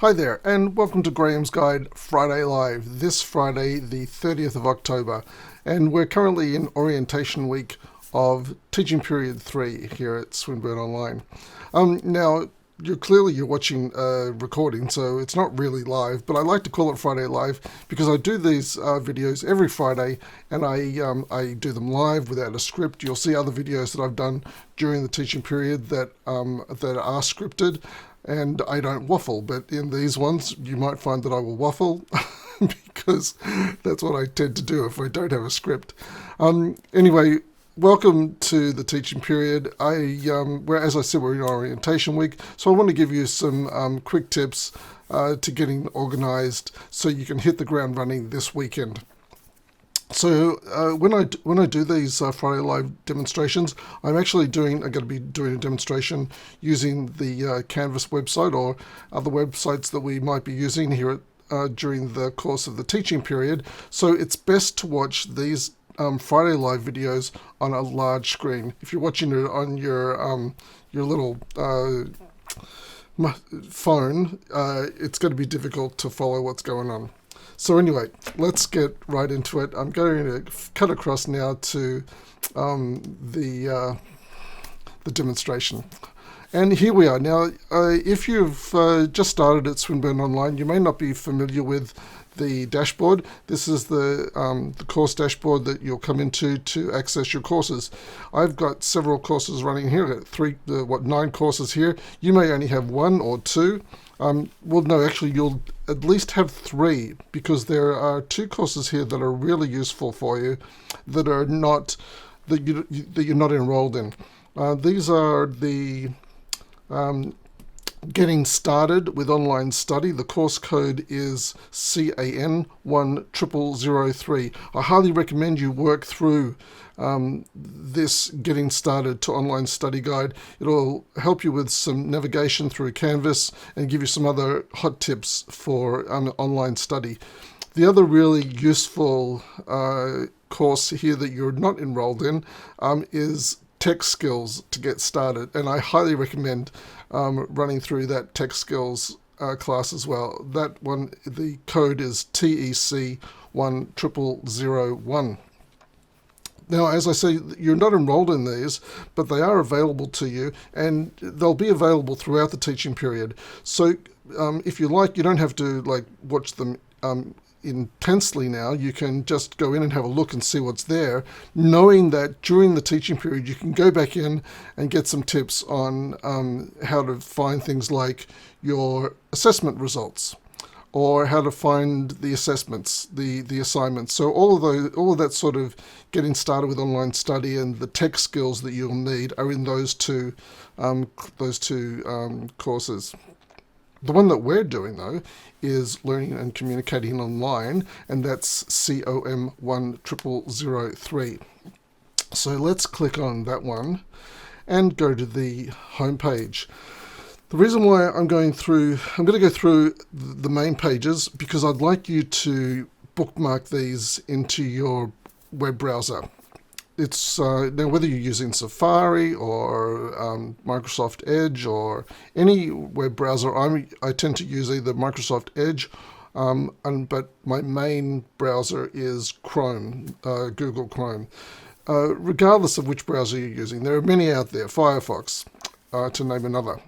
Hi there, and welcome to Graeme's Guide Friday Live, this Friday, the 30th of October. And we're currently in orientation week of Teaching Period 3 here at Swinburne Online. Now, you're watching a recording, so it's not really live, but I like to call it Friday Live because I do these videos every Friday, and I do them live without a script. You'll see other videos that I've done during the teaching period that are scripted, and I don't waffle, but in these ones you might find that I will waffle because that's what I tend to do if I don't have a script. Anyway, welcome to the teaching period. As I said, we're in orientation week, so I want to give you some quick tips to getting organised so you can hit the ground running this weekend. So when I do these Friday Live demonstrations, I'm going to be doing a demonstration using the Canvas website or other websites that we might be using here during the course of the teaching period. So it's best to watch these Friday Live videos on a large screen. If you're watching it on your little phone, it's going to be difficult to follow what's going on. So anyway, let's get right into it. I'm going to cut across now to the demonstration. And here we are. Now, if you've just started at Swinburne Online, you may not be familiar with the dashboard. This is the course dashboard that you'll come into to access your courses. I've got several courses running here. I've got 9 courses here. You may only have 1 or 2. Well, no, actually, you'll at least have 3 because there are 2 courses here that are really useful for you that are not that you're not enrolled in. These are the Getting Started with Online Study. The course code is CAN10003. I highly recommend you work through this Getting Started to Online Study guide. It'll help you with some navigation through Canvas and give you some other hot tips for online study. The other really useful course here that you're not enrolled in is Tech Skills to get started, and I highly recommend running through that Tech Skills class as well. That one, the code is TEC10001. Now, as I say, you're not enrolled in these, but they are available to you, and they'll be available throughout the teaching period. So if you like, you don't have to watch them intensely now. You can just go in and have a look and see what's there, knowing that during the teaching period you can go back in and get some tips on how to find things like your assessment results or how to find the assessments, the assignments. So all of that sort of getting started with online study and the tech skills that you'll need are in those two courses. The one that we're doing, though, is Learning and Communicating Online, and that's COM10003. So let's click on that one and go to the home page. The reason why I'm going to go through the main pages because I'd like you to bookmark these into your web browser. It's now whether you're using Safari or Microsoft Edge or any web browser. I tend to use either Microsoft Edge, but my main browser is Chrome, Google Chrome. Regardless of which browser you're using, there are many out there. Firefox, to name another.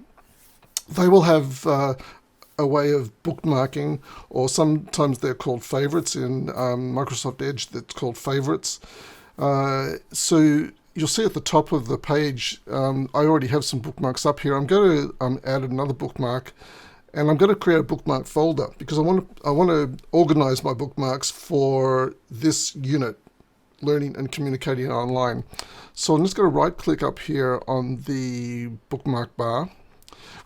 They will have a way of bookmarking, or sometimes they're called favorites. In Microsoft Edge, that's called favorites. So you'll see at the top of the page, I already have some bookmarks up here. I'm going to add another bookmark, and I'm going to create a bookmark folder because I want to organize my bookmarks for this unit, Learning and Communicating Online. So I'm just going to right click up here on the bookmark bar,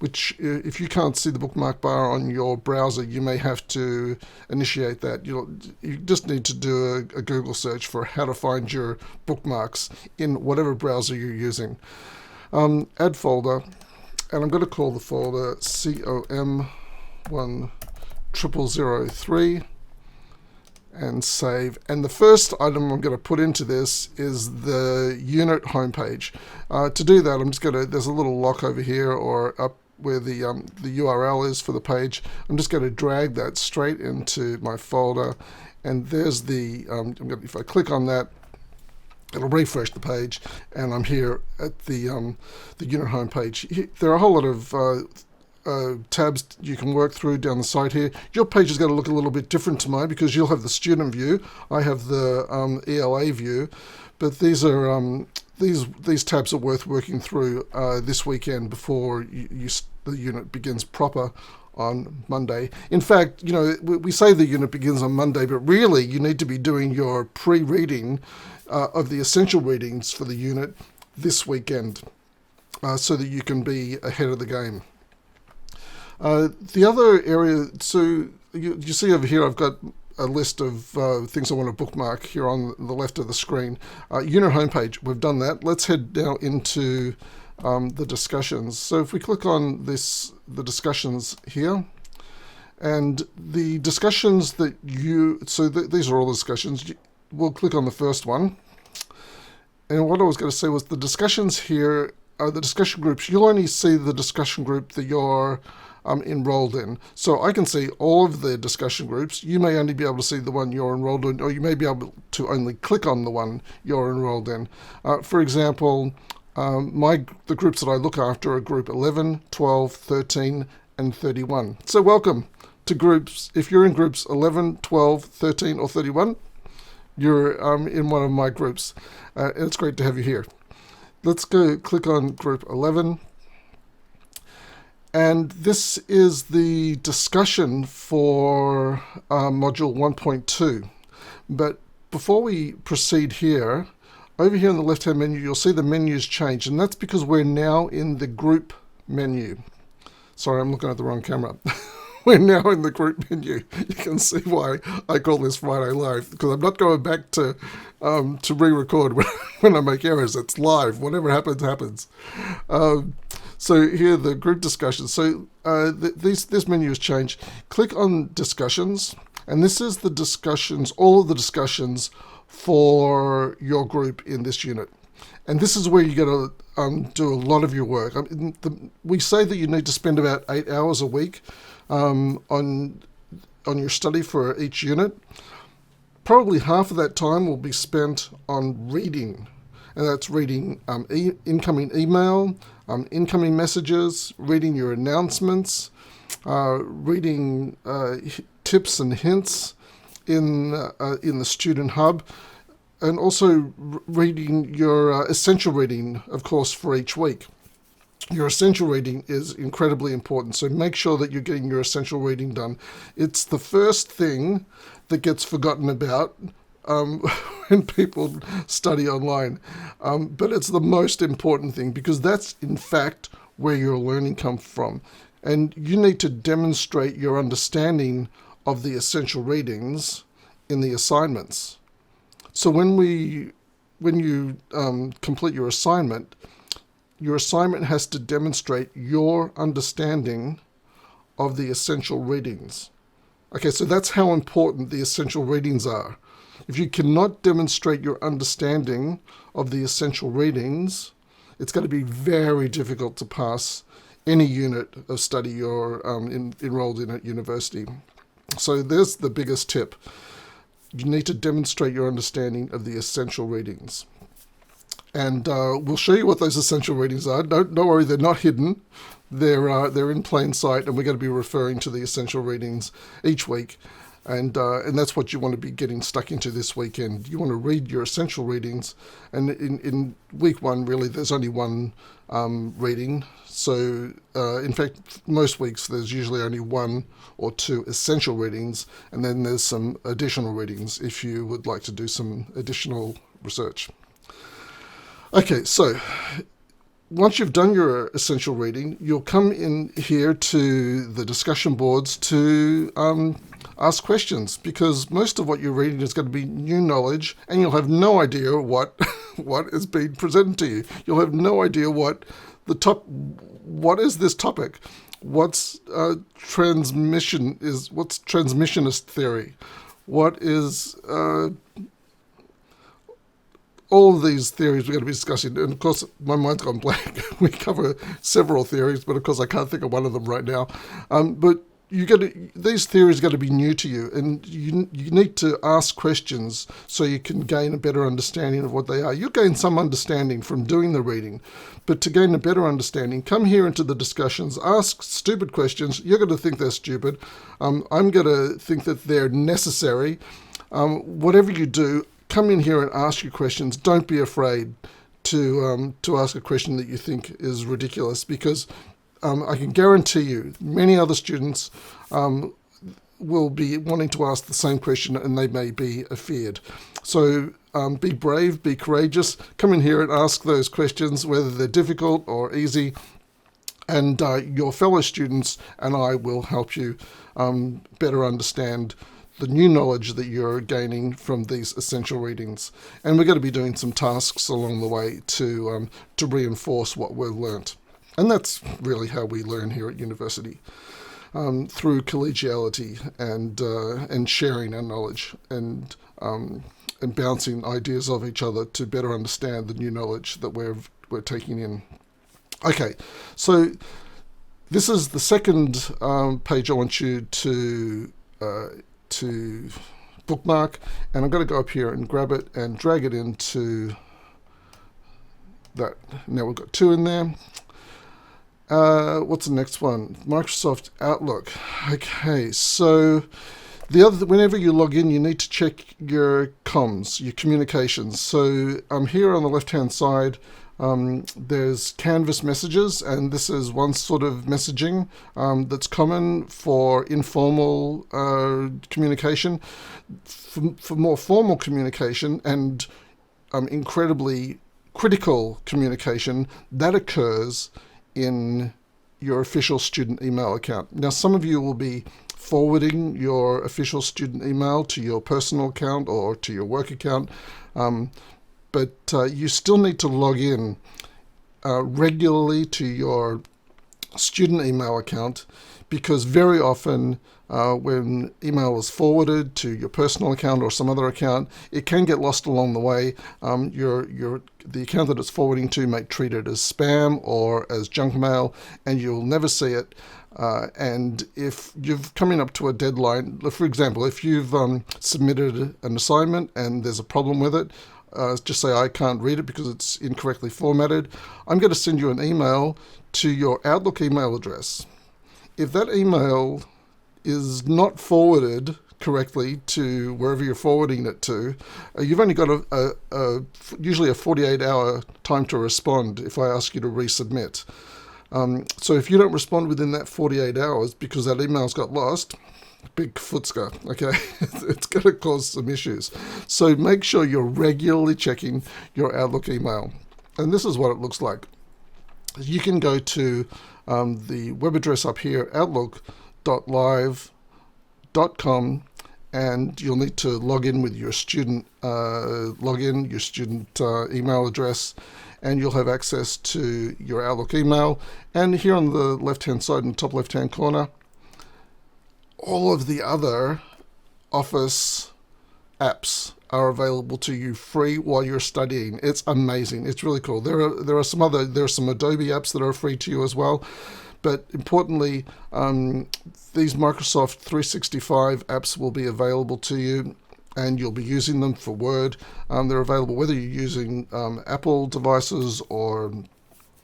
which if you can't see the bookmark bar on your browser, you may have to initiate that. You just need to do a Google search for how to find your bookmarks in whatever browser you're using. Add folder, and I'm going to call the folder COM10003 and save. And the first item I'm going to put into this is the unit homepage. To do that, there's a little lock over here or up the URL is for the page. I'm just going to drag that straight into my folder, and there's the. If I click on that, it'll refresh the page, and I'm here at the unit homepage. There are a whole lot of tabs you can work through down the side here. Your page is going to look a little bit different to mine because you'll have the student view. I have the ELA view, but these are these tabs are worth working through this weekend before the unit begins proper on Monday. In fact, we say the unit begins on Monday, but really you need to be doing your pre-reading of the essential readings for the unit this weekend so that you can be ahead of the game. The other area, so you see over here I've got a list of things I want to bookmark here on the left of the screen. Unit homepage, we've done that. Let's head now into the discussions. So if we click on the discussions here, and the discussions that these are all the discussions. We'll click on the first one. And what I was going to say was the discussions here are the discussion groups. You'll only see the discussion group that you're enrolled in. So I can see all of the discussion groups. You may only be able to see the one you're enrolled in, or you may be able to only click on the one you're enrolled in. For example, the groups that I look after are group 11, 12, 13, and 31. So welcome to groups. If you're in groups 11, 12, 13, or 31, you're in one of my groups. And it's great to have you here. Let's go click on group 11. And this is the discussion for module 1.2. But before we proceed here, over here in the left-hand menu, you'll see the menus change, and that's because we're now in the group menu. Sorry, I'm looking at the wrong camera. We're now in the group menu. You can see why I call this Friday Live, because I'm not going back to re-record when I make errors. It's live. Whatever happens, happens. So here, the group discussions. So this menu has changed. Click on discussions, and this is the discussions, all of the discussions for your group in this unit. And this is where you're going to do a lot of your work. We say that you need to spend about 8 hours a week on your study for each unit. Probably half of that time will be spent on reading, and that's reading incoming email, incoming messages, reading your announcements, reading tips and hints in the student hub, and also reading your essential reading, of course, for each week. Your essential reading is incredibly important, so make sure that you're getting your essential reading done. It's the first thing that gets forgotten about when people study online, but it's the most important thing because that's, in fact, where your learning comes from. And you need to demonstrate your understanding of the essential readings in the assignments. So when you complete your assignment has to demonstrate your understanding of the essential readings. Okay, so that's how important the essential readings are. If you cannot demonstrate your understanding of the essential readings, it's going to be very difficult to pass any unit of study you're enrolled in at university. So there's the biggest tip. You need to demonstrate your understanding of the essential readings. And we'll show you what those essential readings are. Don't worry, they're not hidden. They're in plain sight, and we're going to be referring to the essential readings each week. And that's what you want to be getting stuck into this weekend. You want to read your essential readings. And in week one, really, there's only one reading. So, in fact, most weeks there's usually only one or two essential readings, and then there's some additional readings if you would like to do some additional research. Okay, so once you've done your essential reading, you'll come in here to the discussion boards to ask questions, because most of what you're reading is going to be new knowledge, and you'll have no idea what is being presented to you. You'll have no idea what is this topic? What's transmissionist theory? What is all of these theories we're going to be discussing, and of course my mind's gone blank. We cover several theories, but of course I can't think of one of them right now. But these theories are going to be new to you, and you need to ask questions so you can gain a better understanding of what they are. You'll gain some understanding from doing the reading, but to gain a better understanding, come here into the discussions, ask stupid questions. You're going to think they're stupid. I'm going to think that they're necessary. Whatever you do, come in here and ask your questions. Don't be afraid to ask a question that you think is ridiculous, because I can guarantee you many other students will be wanting to ask the same question, and they may be afeared. So be brave, be courageous, come in here and ask those questions, whether they're difficult or easy, and your fellow students and I will help you better understand the new knowledge that you're gaining from these essential readings. And we're going to be doing some tasks along the way to reinforce what we've learnt. And that's really how we learn here at university, through collegiality and sharing our knowledge and bouncing ideas off each other to better understand the new knowledge that we're taking in. Okay, so this is the second page I want you to bookmark, and I'm going to go up here and grab it and drag it into that. Now we've got 2 in there. What's the next one? Microsoft Outlook. Okay, so whenever you log in, you need to check your comms, your communications. So here on the left-hand side, there's Canvas messages, and this is one sort of messaging that's common for informal communication. For more formal communication and incredibly critical communication, that occurs in your official student email account. Now, some of you will be forwarding your official student email to your personal account or to your work account, but you still need to log in regularly to your student email account, because very often when email is forwarded to your personal account or some other account, it can get lost along the way. The account that it's forwarding to may treat it as spam or as junk mail, and you'll never see it. And if you've coming up to a deadline, for example, if you've submitted an assignment and there's a problem with it, just say I can't read it because it's incorrectly formatted, I'm going to send you an email to your Outlook email address. If that email is not forwarded correctly to wherever you're forwarding it to, you've only got usually a 48-hour time to respond if I ask you to resubmit. So if you don't respond within that 48 hours because that email's got lost, big futska, okay? It's going to cause some issues. So make sure you're regularly checking your Outlook email. And this is what it looks like. You can go to the web address up here, outlook.live.com, and you'll need to log in with your student your student email address, and you'll have access to your Outlook email. And here on the left-hand side, in the top left-hand corner, all of the other Office apps are available to you free while you're studying. It's amazing. It's really cool. There are some Adobe apps that are free to you as well. But importantly, these Microsoft 365 apps will be available to you, and you'll be using them for Word. They're available whether you're using Apple devices or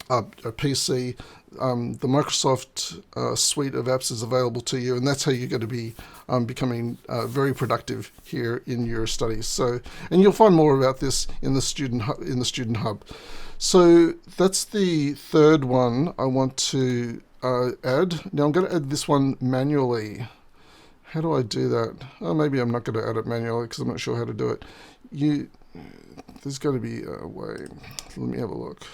a PC. The Microsoft suite of apps is available to you, and that's how you're going to be becoming very productive here in your studies. So, and you'll find more about this in the student hub. So that's the third one I want to add. Now I'm going to add this one manually. How do I do that? Oh, maybe I'm not going to add it manually because I'm not sure how to do it. There's got to be a way. Let me have a look.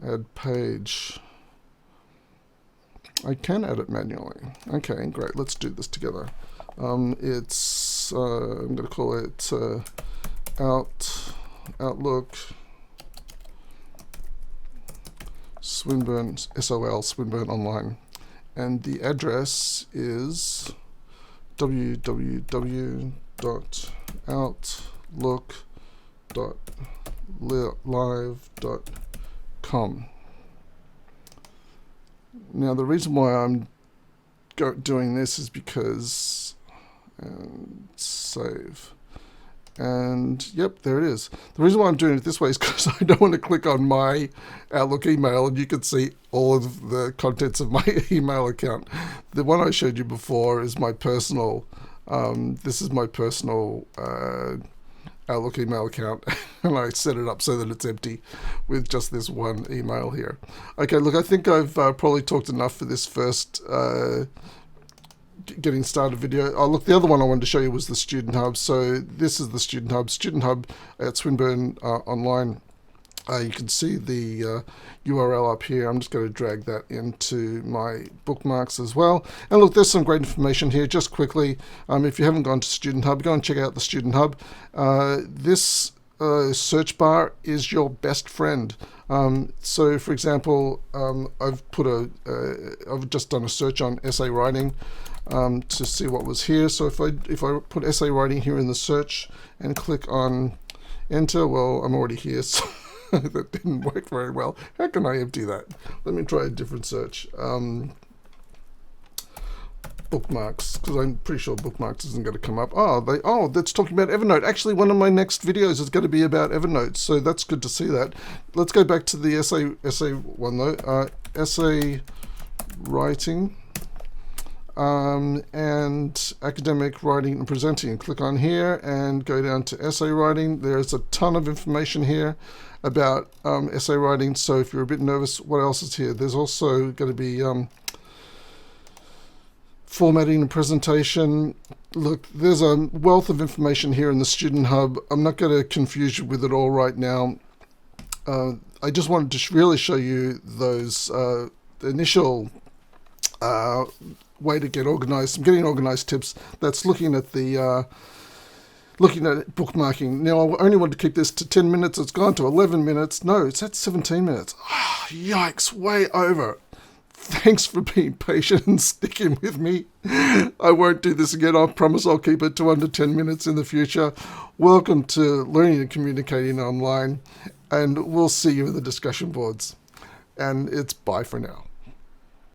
Add page. I can add it manually. Okay, great. Let's do this together. I'm going to call it Outlook Swinburne, SOL, Swinburne Online. And the address is www.outlook.com live.com. Now the reason why I'm doing this is because, and save, and yep, there it is. The reason why I'm doing it this way is because I don't want to click on my Outlook email and you can see all of the contents of my email account. The one I showed you before is my personal, this is my personal Outlook email account, and I set it up so that it's empty with just this one email here. Okay, look, I think I've probably talked enough for this first getting started video. Oh, look, the other one I wanted to show you was the Student Hub. So this is the Student Hub. Student Hub at Swinburne Online. You can see the URL up here. I'm just going to drag that into my bookmarks as well. And look, there's some great information here. Just quickly, if you haven't gone to Student Hub, go and check out the Student Hub. This search bar is your best friend. So, for example, I've just done a search on essay writing to see what was here. So if I put essay writing here in the search and click on enter, well, I'm already here. So that didn't work very well. How can I empty that? Let me try a different search. Bookmarks, because I'm pretty sure bookmarks isn't going to come up. Oh, that's talking about Evernote. Actually, one of my next videos is going to be about Evernote, so that's good to see that. Let's go back to the essay one though. Essay writing and academic writing and presenting. Click on here and go down to essay writing. There's a ton of information here about essay writing, so if you're a bit nervous, what else is here? There's also going to be formatting and presentation. Look, there's a wealth of information here in the Student Hub. I'm not going to confuse you with it all right now. I just wanted to really show you those initial way to get organized, some getting organized tips. That's looking at the looking at bookmarking. Now, I only want to keep this to 10 minutes. It's gone to 11 minutes. No, it's at 17 minutes. Oh, yikes, way over. Thanks for being patient and sticking with me. I won't do this again. I promise I'll keep it to under 10 minutes in the future. Welcome to Learning and Communicating Online, and we'll see you in the discussion boards. And it's bye for now.